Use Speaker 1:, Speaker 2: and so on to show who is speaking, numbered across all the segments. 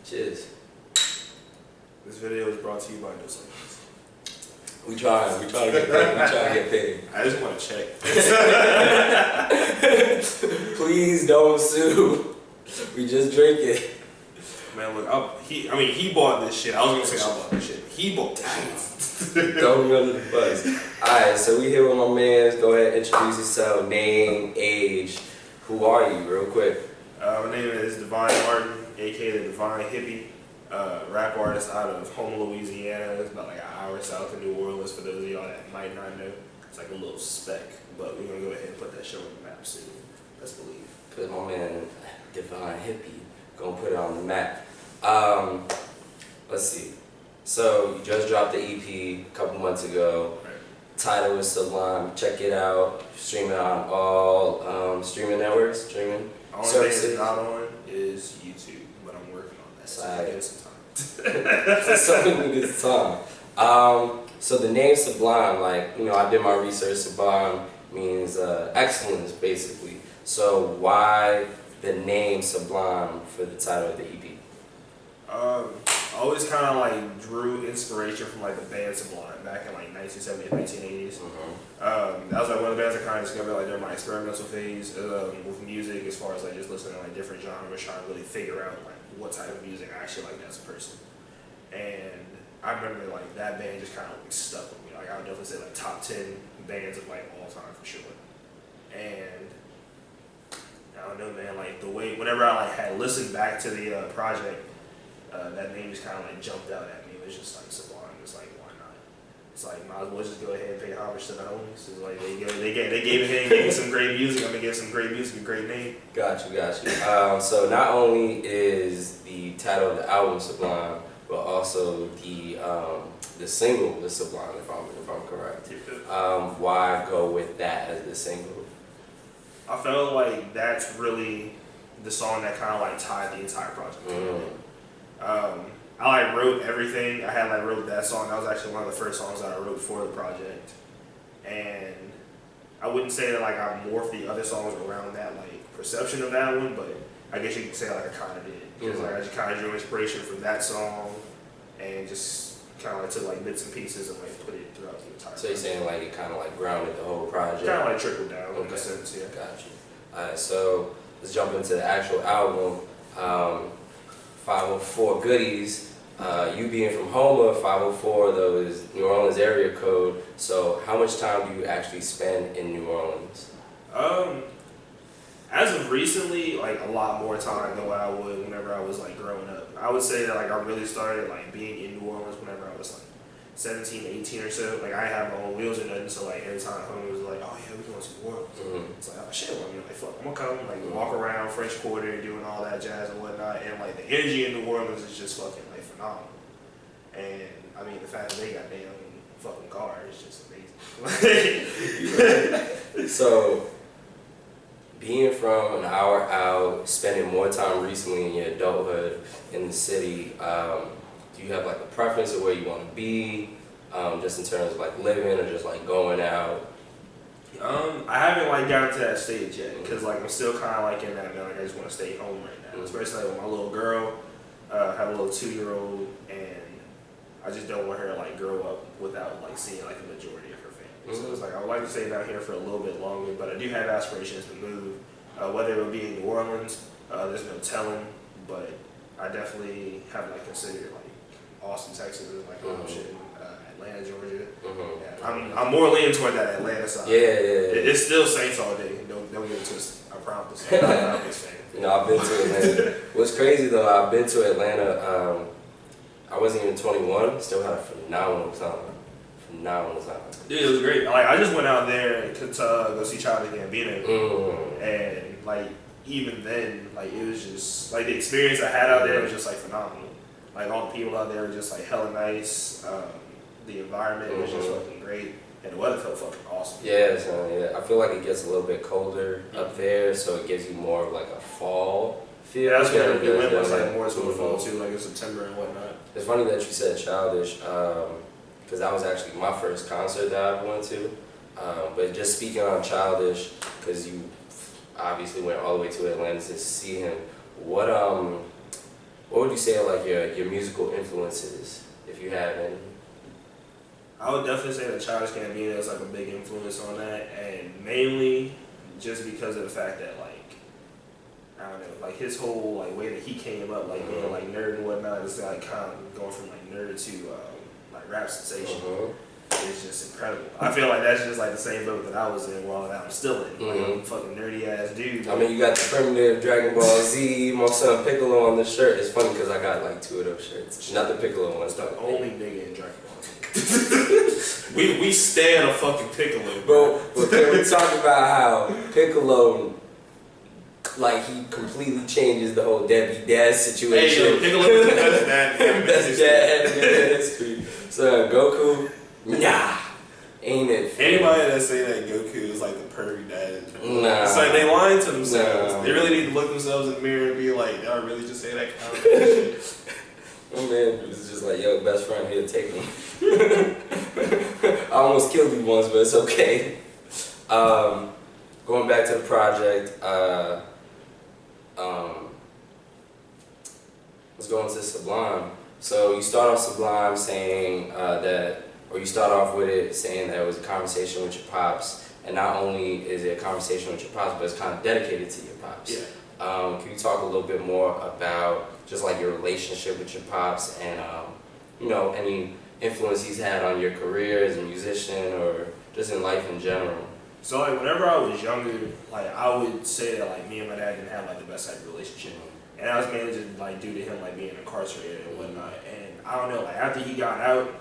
Speaker 1: Cheers.
Speaker 2: This video is brought to you by No Supplements.
Speaker 1: We trying to get paid. We trying to get paid.
Speaker 2: I just want to check.
Speaker 1: Please don't sue. We just drink it.
Speaker 2: Man, look, he bought this shit. I was gonna say I bought this shit. He bought this shit.
Speaker 1: Don't go to the bus. Alright, so we here with my mans. Go ahead, introduce yourself, name, age. Who are you, real quick?
Speaker 2: My name is Divine Martin, aka the Divine Hippie, rap artist out of Houma, Louisiana. It's about like an hour south of New Orleans for those of y'all that might not know. It's like a little speck, but we're gonna go ahead and put that show on the map soon. Let's believe.
Speaker 1: Cause my man, Divine Hippie, gonna put it on the map. Let's see. So you just dropped the EP a couple months ago.
Speaker 2: Right.
Speaker 1: Title is Sublime. Check it out. Stream it on all streaming networks, streaming
Speaker 2: Only
Speaker 1: services.
Speaker 2: thing it's not on is YouTube, but I'm working on that. So give it some time.
Speaker 1: Something with this time. So the name Sublime, like, you know, I did my research. Sublime means excellence, basically. So why the name Sublime for the title of the EP?
Speaker 2: I always kind of like drew inspiration from like the band Sublime back in like 1970s, 1980s. That was like one of the bands I kind of discovered like during my experimental phase with music, as far as like just listening to like different genres, trying to really figure out like what type of music I actually like as a person. And I remember like that band just kind of like stuck with me. Like I would definitely say like top 10 bands of like all time for sure. And I don't know, man, like the way whenever I like had listened back to the project. That name just kind of like jumped out at me. It was just like Sublime. It's like, why not? It's like, might as well just go ahead and pay homage to the homies. It's like they gave it and gave me some great music. I'm gonna give some great music, a great name.
Speaker 1: Got you. So not only is the title of the album Sublime, but also the single is Sublime, if I'm correct. Why go with that as the single?
Speaker 2: I felt like that's really the song that kind of like tied the entire project together. I like wrote everything. I wrote that song. That was actually one of the first songs that I wrote for the project. And I wouldn't say that like I morphed the other songs around that like perception of that one, but I guess you could say like I kind of did. Because like I just kind of drew inspiration from that song and just kind of like took like bits and pieces and like put it throughout the entire.
Speaker 1: So you're saying like it kind of like grounded the whole project?
Speaker 2: Kind of like trickled down in a sense, yeah.
Speaker 1: Got you. Alright, so let's jump into the actual album. 504 goodies. You being from Houma, 504 though is New Orleans area code. So how much time do you actually spend in New Orleans?
Speaker 2: As of recently, like a lot more time than what I would whenever I was like growing up. I would say that like I really started like being in New Orleans whenever I was like 17, 18 or so. Like I had my own wheels or nothing, so like every time home was like, oh yeah, we going to New Orleans. It's like, oh shit, well, you know, like fuck, I'm gonna come, like walk around French Quarter doing all that jazz and whatnot, and like the energy in New Orleans is just fucking like phenomenal. And I mean the fact that they got damn fucking cars is just amazing.
Speaker 1: So being from an hour out, spending more time recently in your adulthood in the city, do you have like a preference of where you want to be, just in terms of like living or just like going out?
Speaker 2: I haven't like gotten to that stage yet because like I'm still kind of like in that, man, like I just want to stay home right now, especially like with my little girl. I have a little 2-year-old, and I just don't want her to like grow up without like seeing like the majority of her family. So it's like I would like to stay down here for a little bit longer, but I do have aspirations to move, whether it would be in New Orleans. There's no telling, but I definitely have like considered like Austin, Texas is like an option. Atlanta, Georgia. Yeah, I'm more leaning toward that Atlanta side.
Speaker 1: Yeah.
Speaker 2: It's still Saints all day. Don't get it twisted. I promise. I'm not a Falcons fan.
Speaker 1: You know, I've been to Atlanta. What's crazy though, I've been to Atlanta. I wasn't even 21. Still had a phenomenal time.
Speaker 2: Dude, it was great. Like I just went out there to go see Childish Gambino, and like even then, like it was just like the experience I had out there was just like phenomenal. Like all the people out there were just like hella nice. The environment was just fucking great, and the weather felt fucking awesome.
Speaker 1: Yeah, I feel like it gets a little bit colder up there, so it gives you more of like a fall feel.
Speaker 2: Yeah, that's what we went was like more toward fall too, like in September and whatnot.
Speaker 1: It's funny that you said Childish, because that was actually my first concert that I went to. But just speaking on Childish, because you obviously went all the way to Atlanta to see him. What What would you say are like your musical influences, if you have any?
Speaker 2: I would definitely say that Childish Gambino is like a big influence on that, and mainly just because of the fact that like I don't know, like his whole like way that he came up, like being like nerd and whatnot, is like kind of going from like nerd to like rap sensation. It's just incredible. I feel like that's just like the same boat that I was in, while I'm still in. Like I'm a fucking nerdy ass dude.
Speaker 1: I mean, you got the primitive Dragon Ball Z, my son Piccolo on the shirt. It's funny because I got like 2 of those shirts. Not the Piccolo one.
Speaker 2: It's the only nigga in Dragon Ball Z. we stand a fucking Piccolo,
Speaker 1: bro. But can we talk about how Piccolo, like, he completely changes the whole Debbie Dad situation?
Speaker 2: Hey, yo, Piccolo is the best dad in
Speaker 1: history. So Goku, nah, ain't it?
Speaker 2: Anybody that say that Goku is like the perfect dad,
Speaker 1: nah,
Speaker 2: it's like they lying to themselves.
Speaker 1: Nah.
Speaker 2: They really need to look themselves in the mirror and be like, "Y'all really just say that kind of shit?"
Speaker 1: Oh man, it's just like, yo, best friend here, take him. I almost killed you once, but it's okay. Going back to the project, let's go into Sublime. So you start off Sublime saying or you start off with it saying that it was a conversation with your pops, and not only is it a conversation with your pops, but it's kind of dedicated to your pops.
Speaker 2: Yeah.
Speaker 1: Can you talk a little bit more about just like your relationship with your pops and you know, any influence he's had on your career as a musician or just in life in general?
Speaker 2: So like whenever I was younger, like I would say that like me and my dad didn't have like the best type of relationship, and that was mainly just like due to him like being incarcerated and whatnot. And I don't know, like after he got out,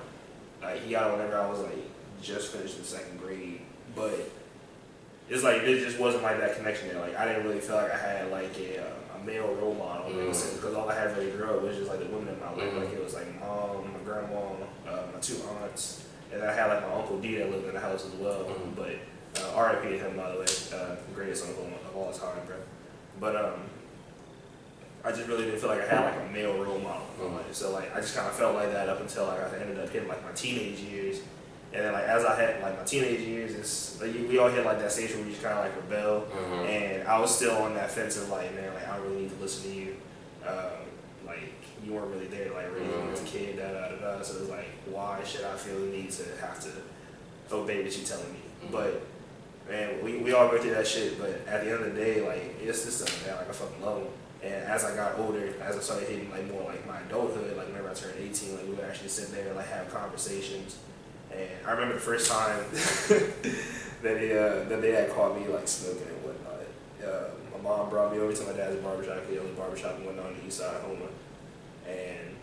Speaker 2: like he got out whenever I was like just finished in 2nd grade, but it's like it just wasn't like that connection there. Like I didn't really feel like I had like a male role model in a sense, because all I had really grew up was just like the women in my life. Like it was like mom, my grandma, my 2 aunts, and I had like my Uncle D that lived in the house as well. But R.I.P. to him, by the way, greatest uncle of all time, bro. But I just really didn't feel like I had like a male role model in my life. So like I just kind of felt like that up until like I ended up hitting like my teenage years. And then like as I had like my teenage years, it's like we all hit like that stage where we just kind of like rebel. And I was still on that fence of like, man, like I really need to listen to you. Like you weren't really there to like raise me as a kid, da da da da. So it was like, why should I feel the need to have to obey what you're telling me? But man, we all go through that shit. But at the end of the day, like it's just something that like I fucking love him. And as I got older, as I started hitting like more like my adulthood, like whenever I turned 18, like we would actually sit there and like have conversations. And I remember the first time that they had caught me like smoking and whatnot. My mom brought me over to my dad's barbershop. He owned a barbershop and whatnot on the east side of Houma. And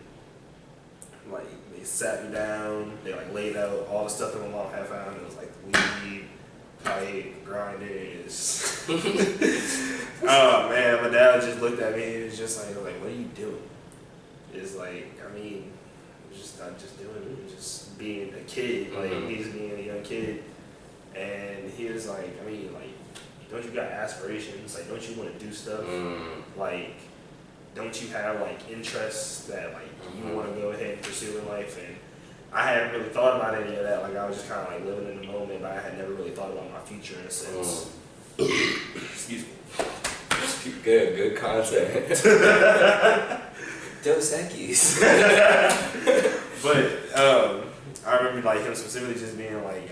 Speaker 2: like they sat me down, they like laid out all the stuff that my mom had found. It was like weed, pipe, grinders. Oh man, my dad just looked at me and he was just like, what are you doing? It's like, I mean, I'm just doing it, just being a kid, like me just being a young kid. And he was like, I mean, like, don't you got aspirations? Like, don't you want to do stuff? Like, don't you have like interests that like you want to go ahead and pursue in life? And I hadn't really thought about any of that. Like, I was just kind of like living in the moment, but I had never really thought about my future in a sense. Excuse me.
Speaker 1: Good content. Dos Equis.
Speaker 2: But I remember like him specifically just being like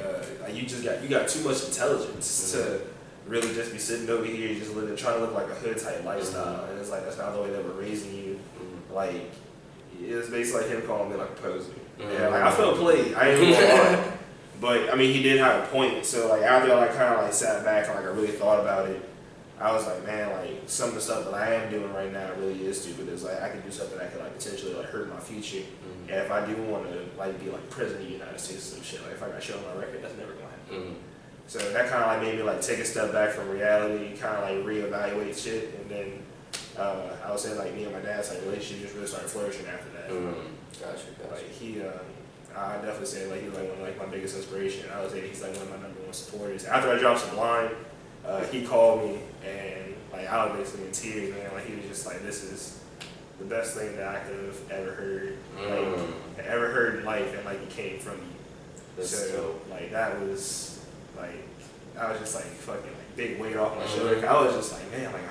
Speaker 2: you got too much intelligence to really just be sitting over here just living, trying to live like a hood type lifestyle. And it's like that's not the way that we're raising you. Like it was basically like him calling me like a poser. Yeah, like I felt played. I ain't gonna lie. But I mean he did have a point. So like after I like kind of like sat back and like I really thought about it, I was like, man, like some of the stuff that I am doing right now really is stupid. It's like I could do something that could like potentially like hurt my future. And if I do want to like be like president of the United States or some shit, like if I got shown my record, that's never gonna happen. So that kind of like made me like take a step back from reality, kind of like reevaluate shit. And then I would say like me and my dad's like relationship just really started flourishing after that.
Speaker 1: Gotcha.
Speaker 2: Like he, I definitely say like he's like one of like my biggest inspiration. I would say he's like one of my #1 supporters. After I dropped Sublime, he called me and like I was basically in tears, man. Like he was just like, this is the best thing that I could have ever heard, like ever heard in life, and like it came from you. So like that was like I was just like fucking like big weight off my shoulder. I was just like, man, like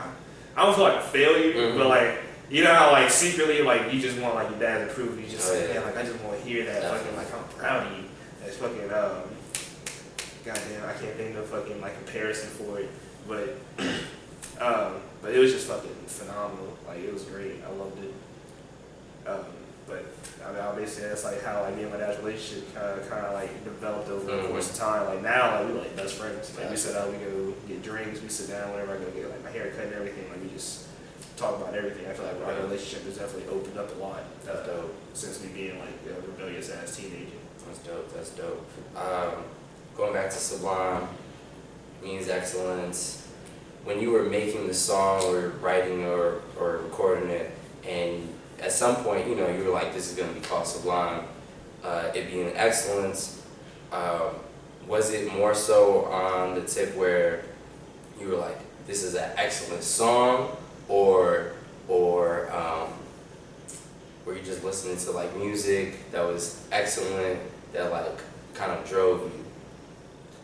Speaker 2: I don't feel like a failure, but like You know how like secretly like you just want like your dad's approval. You just
Speaker 1: Oh,
Speaker 2: say,
Speaker 1: yeah.
Speaker 2: man, like I just want to hear that fucking like I'm proud of you. That's fucking goddamn, I can't think of fucking like comparison for it, but it was just fucking phenomenal. Like it was great. I loved it. But I mean, obviously that's like how like me and my dad's relationship kind of like developed over the course of time. Like now, like we like best friends. Like we sit out, we go get drinks, we sit down whenever I go get like my hair cut and everything. Like we just talk about everything. I feel like our relationship has definitely opened up a lot since me being like a rebellious ass teenager.
Speaker 1: That's dope. That's dope. Going back to Sublime, means excellence. When you were making the song or writing or recording it, and at some point, you know, you were like, this is going to be called Sublime, it being excellence, was it more so on the tip where you were like, this is an excellent song, or were you just listening to like music that was excellent, that like kind of drove you?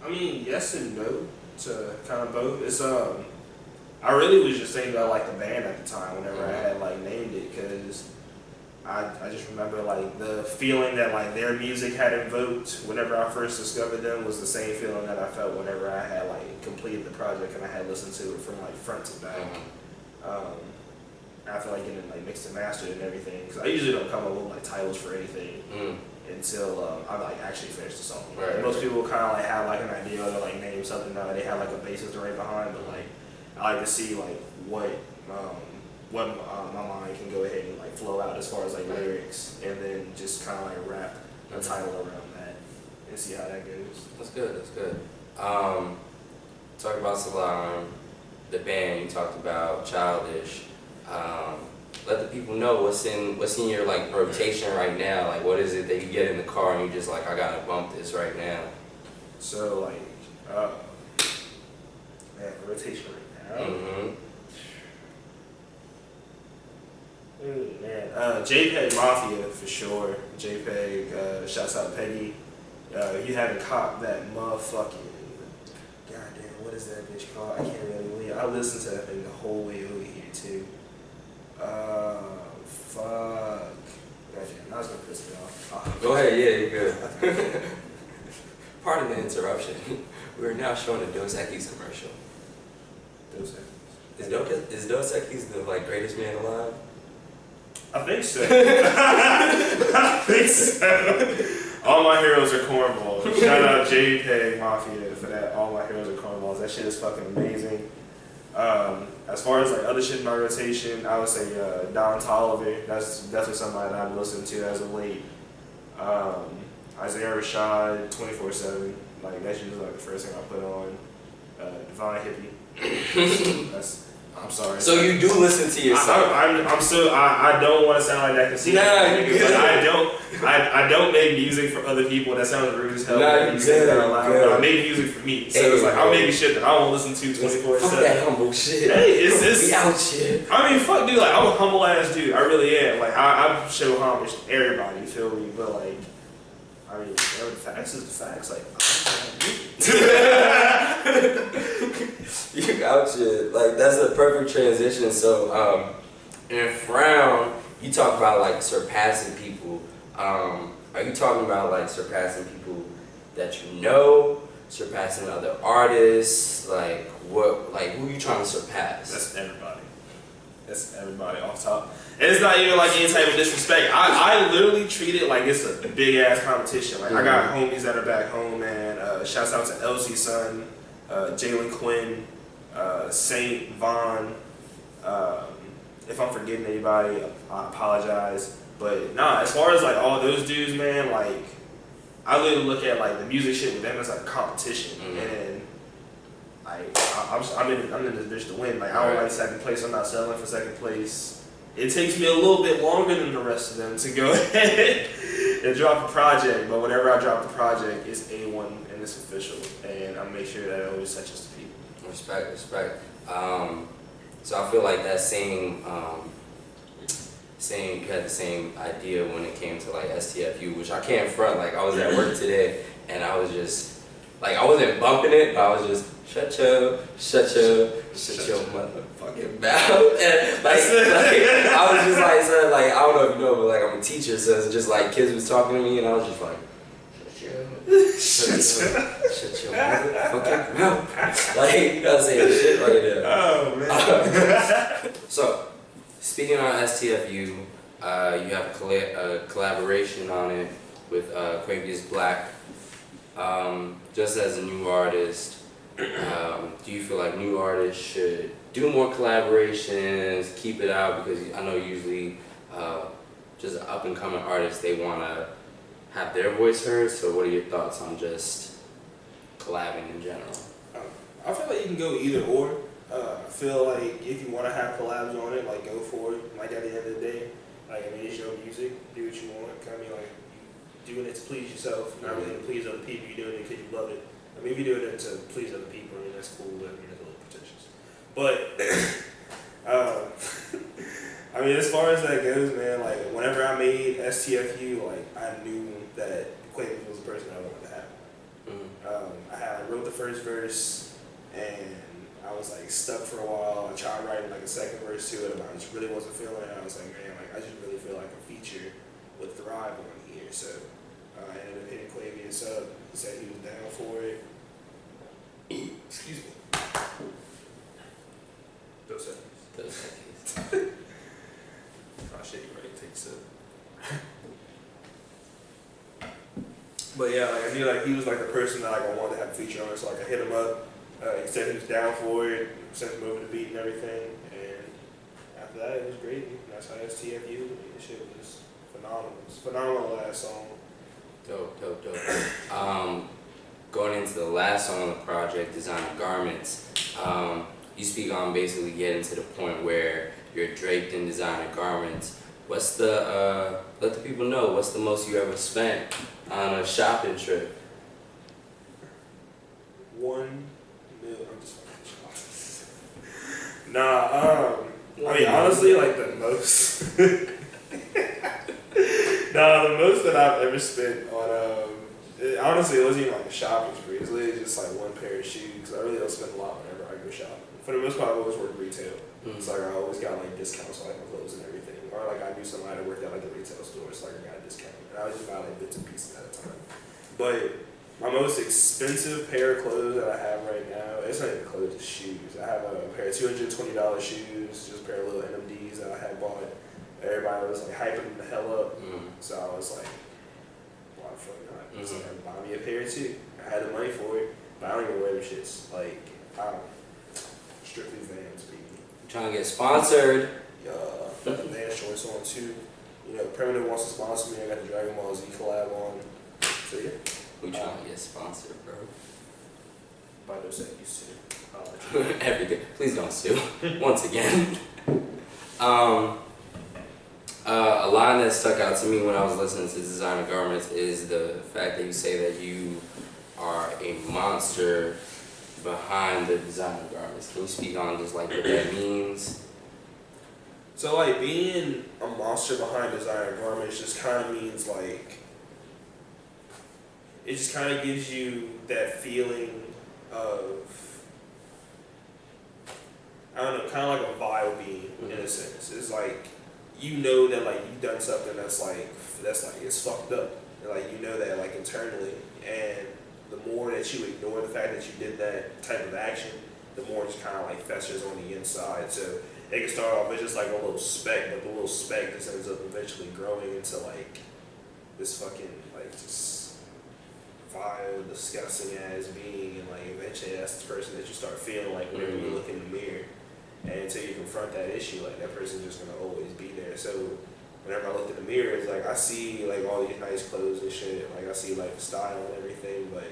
Speaker 2: I mean, yes and no to kind of both. It's I really was just thinking about like the band at the time whenever I had like named it, because I just remember like the feeling that like their music had evoked whenever I first discovered them was the same feeling that I felt whenever I had like completed the project and I had listened to it from like front to back. After like getting like mixed and mastered and everything, because I usually don't come up with like titles for anything until I like actually finish the song.
Speaker 1: Right,
Speaker 2: most people kind of like have like an idea or like name something that they have like a basis to write behind, but like I like to see like what my mind can go ahead and like flow out as far as like lyrics, and then just kind of like wrap a title around that and see how that goes.
Speaker 1: That's good. That's good. Talk about Sublime, the band. You talked about Childish. Let the people know what's in your like rotation right now. Like, what is it that you get in the car and you just like, I gotta bump this right now?
Speaker 2: So like, man, rotation right now. Man, JPEG Mafia for sure. JPEG, shouts out Peggy. You haven't copped that motherfucking, goddamn, what is that bitch called? I can't really believe. I listened to that thing the whole way over here too. Fuck. Gotcha. I was gonna piss me off.
Speaker 1: Go ahead, yeah, you're good. Pardon the interruption. We're now showing a Dos Equis commercial.
Speaker 2: Dos
Speaker 1: Equis. Is Dos Equis the like greatest man alive?
Speaker 2: I think so. I think so. All my heroes are cornballs. Shout out JPEG Mafia for that. All my heroes are cornballs. That shit is fucking amazing. As far as like other shit in my rotation, I would say Don Toliver. That's definitely somebody that I've listened to as of late. Isaiah Rashad, 24/7. Like that's usually like the first thing I put on. DVNEHPPy. I'm sorry.
Speaker 1: So you do listen to yourself?
Speaker 2: I don't want to sound like that conceited.
Speaker 1: Nah, you good.
Speaker 2: I don't make music for other people. That sounds rude as hell.
Speaker 1: Nah, you good.
Speaker 2: But I make music for me. So it's like I'm making shit that I won't listen to 24/7.
Speaker 1: Fuck that humble shit.
Speaker 2: Hey, it's
Speaker 1: we out here.
Speaker 2: I mean, fuck, dude. Like I'm a humble ass dude. I really am. Like I show homage to everybody. You feel me? But like, I mean, the facts is the facts. Like,
Speaker 1: you out here. Like, that's a perfect transition. So, in Frown, you talk about like surpassing people. Are you talking about like surpassing people that you know, surpassing other artists? Like, what? Like, who are you trying to surpass?
Speaker 2: That's everybody. That's everybody off top. And it's not even like any type of disrespect. I literally treat it like it's a big ass competition. Like I got homies that are back home, man. Shouts out to Elsie's son, Jalen Quinn, Saint Vaughn. If I'm forgetting anybody, I apologize. But nah, as far as like all those dudes, man, like I literally look at like the music shit with them as like a competition, and like I'm in this bitch to win. Like I don't like second place. I'm not settling for second place. It takes me a little bit longer than the rest of them to go ahead and drop a project, but whenever I drop the project, it's A1 and it's official, and I make sure that it always touches the people.
Speaker 1: Respect, respect. So I feel like that same, you had the same idea when it came to like STFU, which I can't front. Like I was at work today, and I was just Like, I wasn't bumping it, but I was just, shut your motherfucking mouth. And like, I was just like, son, like, I don't know if you know, but like, I'm a teacher, so it's just like, kids was talking to me, and I was just like, shut your motherfucking mouth. Like, I was saying shit right there.
Speaker 2: Oh, man.
Speaker 1: So, speaking on STFU, you have a collaboration on it with Quavious Black. Just as a new artist, do you feel like new artists should do more collaborations, keep it out? Because I know usually just up and coming artists, they want to have their voice heard. So what are your thoughts on just collabing in general?
Speaker 2: I feel like you can go either or. I feel like if you want to have collabs on it, like go for it. Like at the end of the day, like I mean, it's your music. Do what you want. I mean, like you're doing it to please yourself, not really to please other people. You're doing it because you love it. I mean, if you're doing it to please other people, I mean that's cool. I mean, it's a little pretentious. But I mean, as far as that goes, man, like whenever I made STFU, like I knew that Quavious was the person I wanted to have. I wrote the first verse and I was like stuck for a while. I tried writing like a second verse to it, but I just really wasn't feeling it. I was like, man, like I just really feel like a feature would thrive on here. So I ended up hitting Quavious up. He said he was down for it. Excuse me. Those seconds. Oh shit, you ready to take a sip? But yeah, like I knew like he was like the person that like I wanted to have a feature on it, so like I hit him up. He said he was down for it, sent him over the beat and everything, and after that it was great. And that's how STFU. The shit was phenomenal. It was a phenomenal last song.
Speaker 1: Dope. Going into the last song on the project, Designer Garments, you speak on basically getting to the point where you're draped in designer garments. What's the, let the people know, what's the most you ever spent on a shopping trip?
Speaker 2: $1 million. I'm just fucking Nah, I mean, honestly, like the most. Nah, the most that I've ever spent on, honestly, it wasn't even like a shopping spree. It was literally just like one pair of shoes, because I really don't spend a lot whenever I go shopping. For the most part, I always work retail. So like I always got like discounts on like my clothes and everything. Or like I knew somebody that worked at like a retail store, so like I got a discount. And I would just buy like bits and pieces at a time. But my most expensive pair of clothes that I have right now, it's not even clothes, it's shoes. I have a pair of $220 shoes, just a pair of little NMDs that I had bought. Everybody was like hyping them the hell up. So I was like, why the fuck not? So I buy me a pair too. I had the money for it, but I don't even wear them shits. Like, I don't. Strictly Vans, baby.
Speaker 1: Trying to get sponsored.
Speaker 2: Yeah, Vans choice on too. You know, Primitive wants to sponsor me. I got the Dragon Ball Z collab on. So yeah.
Speaker 1: We trying to get sponsored, bro.
Speaker 2: By those that used to.
Speaker 1: Everything. Please don't sue. Once again. A line that stuck out to me when I was listening to Designer Garments is the fact that you say that you are a monster behind the designer garments. Can you speak on just like what that means?
Speaker 2: So like being a monster behind designer garments just kind of means like, it just kind of gives you that feeling of, I don't know, kind of like a vibe being in a sense. It's like, you know that like you've done something that's like it's fucked up. And, like you know that like internally, and the more that you ignore the fact that you did that type of action, the more it just kind of like festers on the inside. So it can start off as just like a little speck, but the little speck just ends up eventually growing into like this fucking like just vile, disgusting ass being, and like eventually that's the person that you start feeling like whenever you look in the mirror. And until you confront that issue, like that person's just gonna always be there. So whenever I looked in the mirror, it's like I see like all these nice clothes and shit. Like I see like the style and everything, but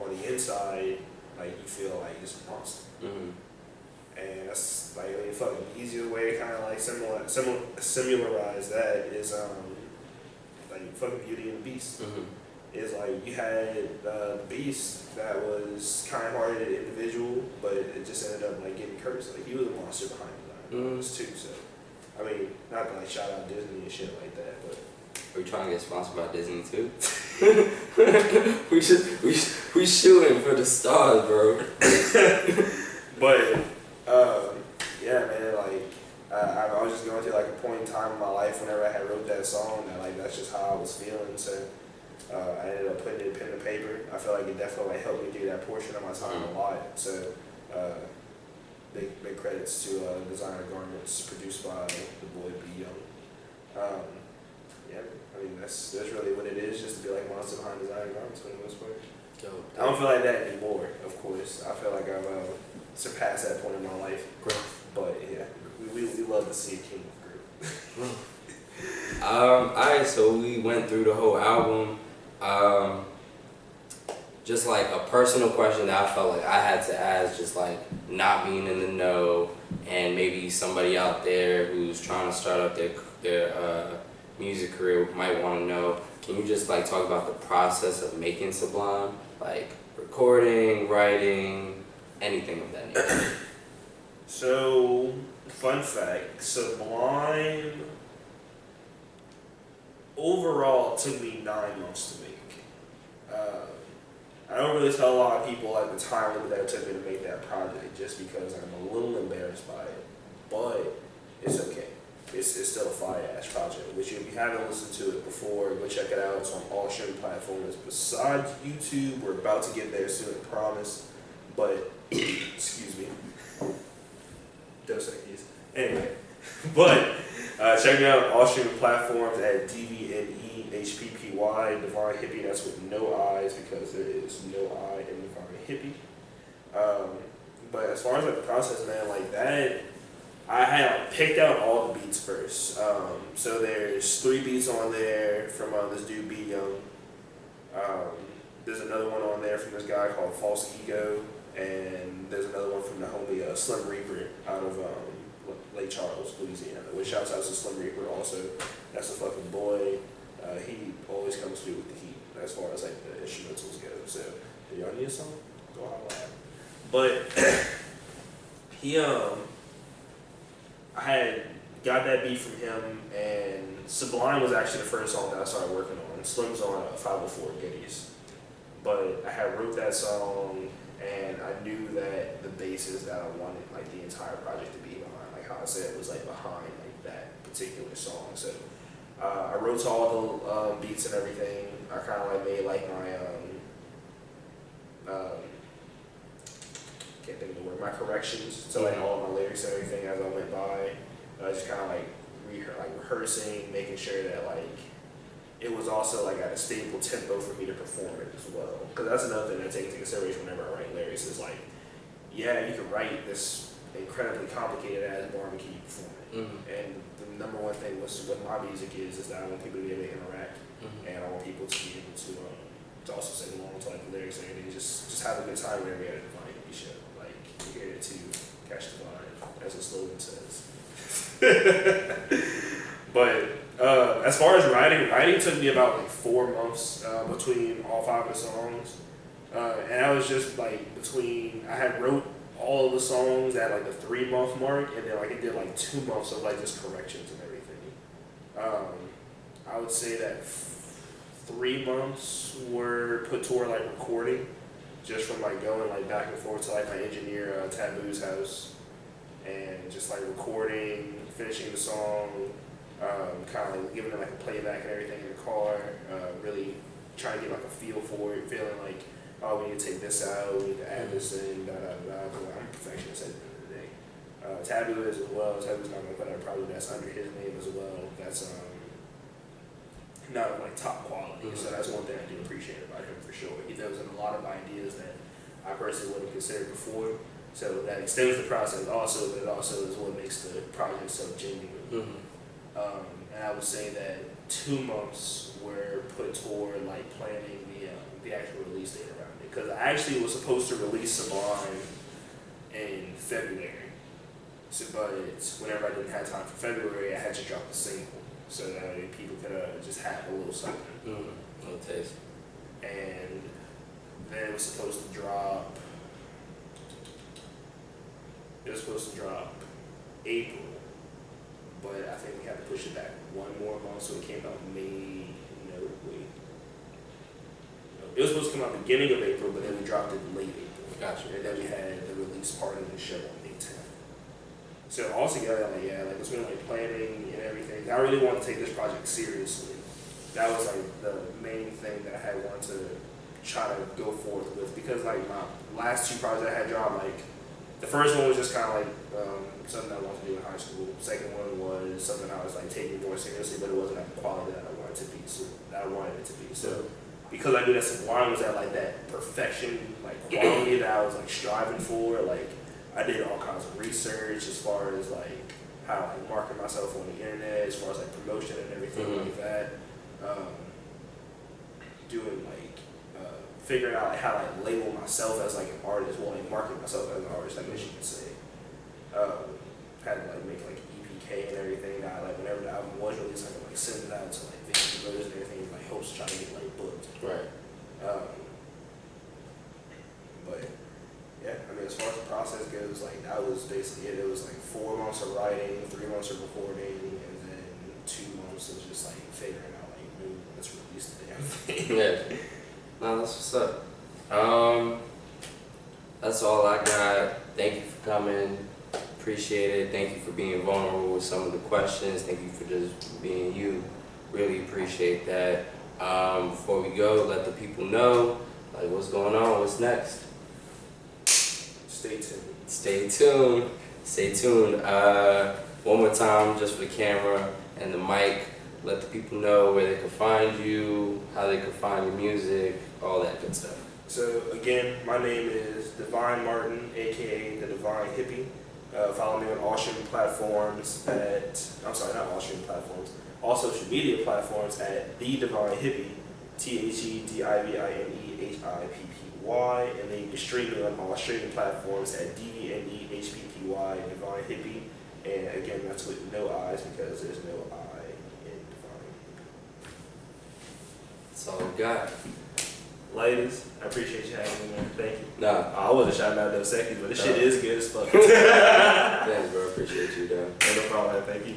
Speaker 2: on the inside, like you feel like it's a monster. And that's like a fucking easier way to kind of like similarize that is like fucking Beauty and the Beast. Is like you had the Beast that was kind-hearted individual, but it just ended up like getting cursed. Like he was a monster behind it too. So I mean, not to like shout out Disney and shit like that, but
Speaker 1: Are we trying to get sponsored by Disney too? we shooting for the stars, bro.
Speaker 2: But yeah, man, like I was just going through like a point in time in my life whenever I had wrote that song that like that's just how I was feeling. So I ended up putting it pen to paper. I feel like it definitely like, helped me through that portion of my time a lot. So big credits to Designer Garments produced by the boy B Young. Yeah, I mean that's really what it is, just to be like monster behind Designer Garments for the most part. I don't feel like that anymore, of course. I feel like I've surpassed that point in my life. But yeah, we love to see a king of group.
Speaker 1: Alright, so we went through the whole album. Just like a personal question that I felt like I had to ask, just like not being in the know, and maybe somebody out there who's trying to start up their music career might want to know. Can you just like talk about the process of making Sublime, like recording, writing, anything of that nature?
Speaker 2: So, fun fact, Sublime overall took me 9 months to make. I don't really tell a lot of people like the time limit that it took me to make that project, just because I'm a little embarrassed by it, but it's okay. It's still a fire-ass project, which if you haven't listened to it before, go check it out. It's on all streaming platforms besides YouTube. We're about to get there soon, I promise. But, excuse me. Those things. Anyway, but check me out on all streaming platforms at DVNEHPPY, DVNEHPPY, that's with no I's because there is no I in DVNEHPPY. But as far as like the process, man, like that, I had like, picked out all the beats first. So there's 3 beats on there from this dude B Young. There's another one on there from this guy called False Ego, and there's another one from the homie Slim Reaper out of Lake Charles, Louisiana. Which shouts out to Slim Reaper also. That's a fucking boy. He always comes through with the heat as far as like the instrumentals go. So if y'all need a song, go holla at him. But he I had got that beat from him, and Sublime was actually the first song that I started working on. Slim's on 504 Goodies. But I had wrote that song, and I knew that the basis that I wanted like the entire project to be behind, like how I said it was like behind like that particular song. So I wrote all the beats and everything. I kind of like made like my can't think of the word, my corrections to like all my lyrics and everything as I went by. Just kind of like rehearsing, making sure that like it was also like at a stable tempo for me to perform it as well. Because that's another thing that I take into consideration whenever I write lyrics is like, yeah, you can write this incredibly complicated ass bar and keep you perform it. And the number one thing with my music is that I want people to be able to interact, and I want people to be able to also sing along to like the lyrics and everything. Just have a good time whenever you're at a Divine Hippie show. Like you're here to catch the vibe, as the slogan says. But as far as writing took me about like 4 months between all 5 of the songs, and I was just like I had wrote all of the songs at like the 3-month mark, and then like it did like 2 months of like just corrections and everything. I would say that 3 months were put toward like recording, just from like going like back and forth to like my engineer Taboo's house, and just like recording, finishing the song, kind of like giving it like a playback and everything in the car, really trying to get like a feel for it, feeling like, oh, we need to take this out, we need to add this in, I'm a perfectionist at the end of the day. Taboo is as well. Taboo's not going to put out a project that's under his name as well. That's not like top quality. So that's one thing I do appreciate about him for sure. He throws in a lot of ideas that I personally wouldn't have considered before. So that extends the process also, but it also is what makes the project so genuine. And I would say that 2 months were put toward like planning the actual release date around it. Because I actually was supposed to release Sublime in February. So, but whenever I didn't have time for February, I had to drop the single. So that way people could just have a little something.
Speaker 1: A little taste.
Speaker 2: And then it was supposed to drop. It was supposed to drop April, but I think we had to push it back one more month, so it came out May. No, wait. No, it was supposed to come out beginning of April, but then we dropped it late April.
Speaker 1: Gotcha.
Speaker 2: And then we had the release party and the show on May 10th. So altogether, like, yeah, like, it's been like planning and everything. I really wanted to take this project seriously. That was like the main thing that I had wanted to try to go forth with, because like my last two projects I had dropped, like the first one was just kind of like something I wanted to do in high school. The second one was something I was like taking more seriously, but it wasn't at the quality that I wanted it to be. So because I knew that Sublime was at like that perfection, like quality that I was like striving for, like I did all kinds of research as far as like how I like, market myself on the internet, as far as like promotion and everything like that. Doing like figuring out like how to like label myself as like an artist, well like market myself as an artist, I guess you could say. Had to like make like EPK and everything. That like whenever the album was released, I could like send it out to like video promoters and everything, like hopes to try to get like booked.
Speaker 1: Right.
Speaker 2: But yeah, I mean as far as the process goes, like that was basically it. It was like 4 months of writing, 3 months of recording, and then 2 months of just like figuring out like, let's release the damn thing.
Speaker 1: Yeah. No, that's what's up. That's all I got. Thank you for coming. Appreciate it. Thank you for being vulnerable with some of the questions. Thank you for just being you. Really appreciate that. Before we go, let the people know like what's going on, what's next.
Speaker 2: Stay tuned.
Speaker 1: Stay tuned. Stay tuned. One more time, just for the camera and the mic. Let the people know where they can find you, how they can find your music, all that good stuff. So again, my name is Divine Martin, aka the Divine Hippie. Follow me on all streaming platforms all social media platforms at The Divine Hippie, TheDivineHippy, and then you can stream me on all streaming platforms at DVNEHPPY, Divine Hippie. And again, that's with no I's because there's no I in Divine. That's all we got. Ladies, I appreciate you having me, man. Thank you. Nah. I wasn't shouting out those seconds, but this shit is good as fuck. Thanks, bro. Appreciate you, though. No problem, man. Thank you.